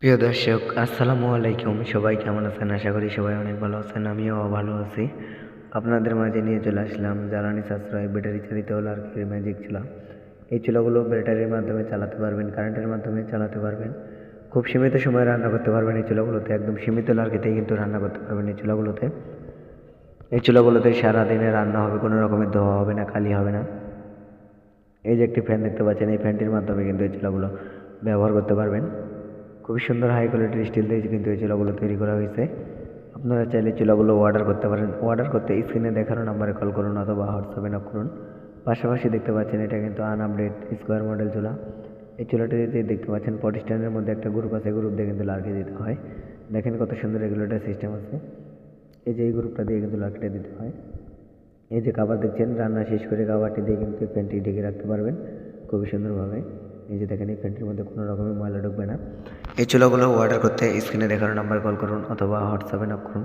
প্রিয় দর্শক, আসসালামু আলাইকুম। সবাই কেমন আছেন? আশা করি সবাই অনেক ভালো আছেন। আমিও ভালো আছি। আপনাদের মাঝে নিয়ে চলে আসলাম জ্বালানি সাশ্রয় ব্যাটারি চালিত লার্কির ম্যাজিক চুলা। এই চুলাগুলো ব্যাটারির মাধ্যমে চালাতে পারবেন, কারেন্টের মাধ্যমে চালাতে পারবেন। খুব সীমিত সময়ে রান্না করতে পারবেন এই চুলাগুলোতে। একদম সীমিত লার্কিতেই কিন্তু রান্না করতে পারবেন এই চুলাগুলোতে। এই চুলাগুলোতে সারাদিনে রান্না হবে, কোনো রকমের ধোয়া হবে না, কালি হবে না। এই যে একটি ফ্যান দেখতে পাচ্ছেন, এই ফ্যানটির মাধ্যমে কিন্তু এই চুলাগুলো ব্যবহার করতে পারবেন। খুবই সুন্দর হাই কোয়ালিটির স্টিল দিয়ে কিন্তু এই চুলাগুলো তৈরি করা হয়েছে। আপনারা চাইলে চুলাগুলো অর্ডার করতে পারেন। অর্ডার করতে স্ক্রিনে দেখানো নাম্বারে কল করুন অথবা হোয়াটসঅ্যাপে নক করুন। পাশাপাশি দেখতে পাচ্ছেন এটা কিন্তু আনআপডেট স্কোয়ার মডেল চুলা। এই চুলাটিতে দেখতে পাচ্ছেন পটিস্ট্যান্ডের মধ্যে একটা গ্রুপ আছে, গ্রুপ দিয়ে কিন্তু লার্কি দিতে হয়। দেখেন কত সুন্দর রেগুলেটর সিস্টেম আছে। এই যে এই গ্রুপটা দিয়ে কিন্তু লার্কিটা দিতে হয়। এই যে কাভার দেখছেন, রান্না শেষ করে কাভারটি দিয়ে কিন্তু প্যানটি ঢেকে রাখতে পারবেন খুবই সুন্দরভাবে। এই যে দেখেন, এই প্যানটির মধ্যে কোনো রকমের ময়লা ঢুকবে না। এই চুলাগুলো অর্ডার করতে স্ক্রিনে দেখানো নাম্বার কল করুন অথবা হোয়াটসঅ্যাপে নক করুন।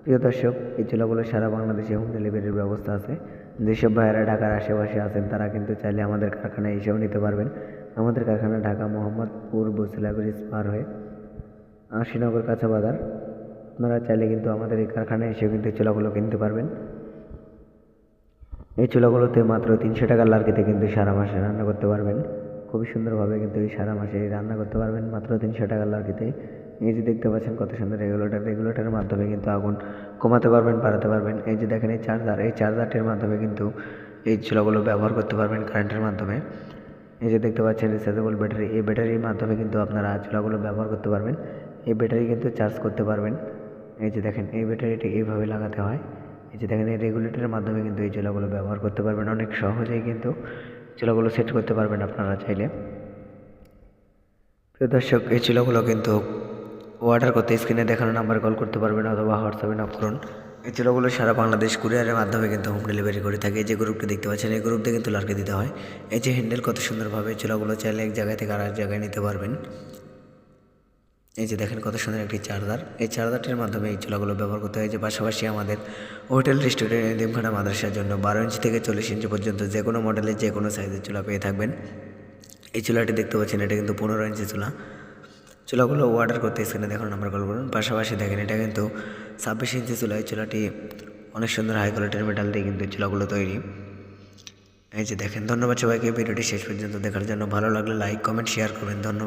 প্রিয় দর্শক, এই চুলাগুলো সারা বাংলাদেশে হোম ডেলিভারির ব্যবস্থা আছে। যেসব ভাইয়েরা ঢাকার আশেপাশে আছেন তারা কিন্তু চাইলে আমাদের কারখানায় এসেও নিতে পারবেন। আমাদের কারখানা ঢাকা মোহাম্মদপুর বসিলা ব্রিজ পার হয়ে আশিনগর কাঁচা বাজার। আপনারা চাইলে কিন্তু আমাদের এই কারখানায় এসেও কিন্তু চুলাগুলো কিনতে পারবেন। এই চুলাগুলোতে মাত্র 300 টাকার লার্কিতে কিন্তু সারা মাসে রান্না করতে পারবেন। খুবই সুন্দরভাবে কিন্তু এই সারা মাসে রান্না করতে পারবেন মাত্র 300 টাকার লার্কিতে। এই যে দেখতে পাচ্ছেন কত সুন্দর রেগুলেটর, রেগুলেটরের মাধ্যমে কিন্তু আগুন কমাতে পারবেন, বাড়াতে পারবেন। এই যে দেখেন এই চার্জার, এই চার্জারটির মাধ্যমে কিন্তু এই চুলাগুলো ব্যবহার করতে পারবেন কারেন্টের মাধ্যমে। এই যে দেখতে পাচ্ছেন রিচার্জেবল ব্যাটারি, এই ব্যাটারির মাধ্যমে কিন্তু আপনারা চুলাগুলো ব্যবহার করতে পারবেন। এই ব্যাটারি কিন্তু চার্জ করতে পারবেন। এই যে দেখেন, এই ব্যাটারিটি এইভাবে লাগাতে হয়। এই যে দেখেন, এই রেগুলেটরের মাধ্যমে কিন্তু এই চুলাগুলো ব্যবহার করতে পারবেন। অনেক সহজেই কিন্তু চুলাগুলো সেট করতে পারবেন আপনারা চাইলে। প্রিয় দর্শক, এই চুলাগুলো কিন্তু অর্ডার করতে স্ক্রিনে দেখানো নাম্বারে কল করতে পারবেন অথবা হোয়াটসঅ্যাপে নক করুন। এই চুলাগুলো সারা বাংলাদেশ কুরিয়ারের মাধ্যমে কিন্তু হোম ডেলিভারি করে থাকে। এই যে গ্রুপটি দেখতে পাচ্ছেন, এই গ্রুপ দিয়ে কিন্তু লার্কি দিতে হয়। এই যে হ্যান্ডেল, কত সুন্দরভাবে চুলাগুলো চাইলে এক জায়গা থেকে আর এক জায়গায় নিতে পারবেন। এই যে দেখেন কত সুন্দর একটি চার্জার, এই চার্জারটির মাধ্যমে এই চুলাগুলো ব্যবহার করতে হয়। যে পাশাপাশি আমাদের হোটেল, রেস্টুরেন্ট, এতিমখানা, মাদ্রাসার জন্য 12 ইঞ্চি থেকে 40 ইঞ্চি পর্যন্ত যে কোনো মডেলের যে কোনো সাইজের চুলা পেয়ে থাকবেন। এই চুলাটি দেখতে পাচ্ছেন, এটা কিন্তু 15 ইঞ্চি চুলা। চুলাগুলো অর্ডার করতে স্ক্রিনে দেখানো নাম্বার কল করুন। পাশাপাশি দেখেন, এটা কিন্তু 26 ইঞ্চি চুলা। এই চুলাটি অনেক সুন্দর হাই কোয়ালিটির মেটাল দিয়ে কিন্তু চুলাগুলো তৈরি। এই যে দেখেন, ধন্যবাদ সবাইকে ভিডিওটি শেষ পর্যন্ত দেখার জন্য। ভালো লাগলে লাইক, কমেন্ট, শেয়ার করবেন। ধন্যবাদ।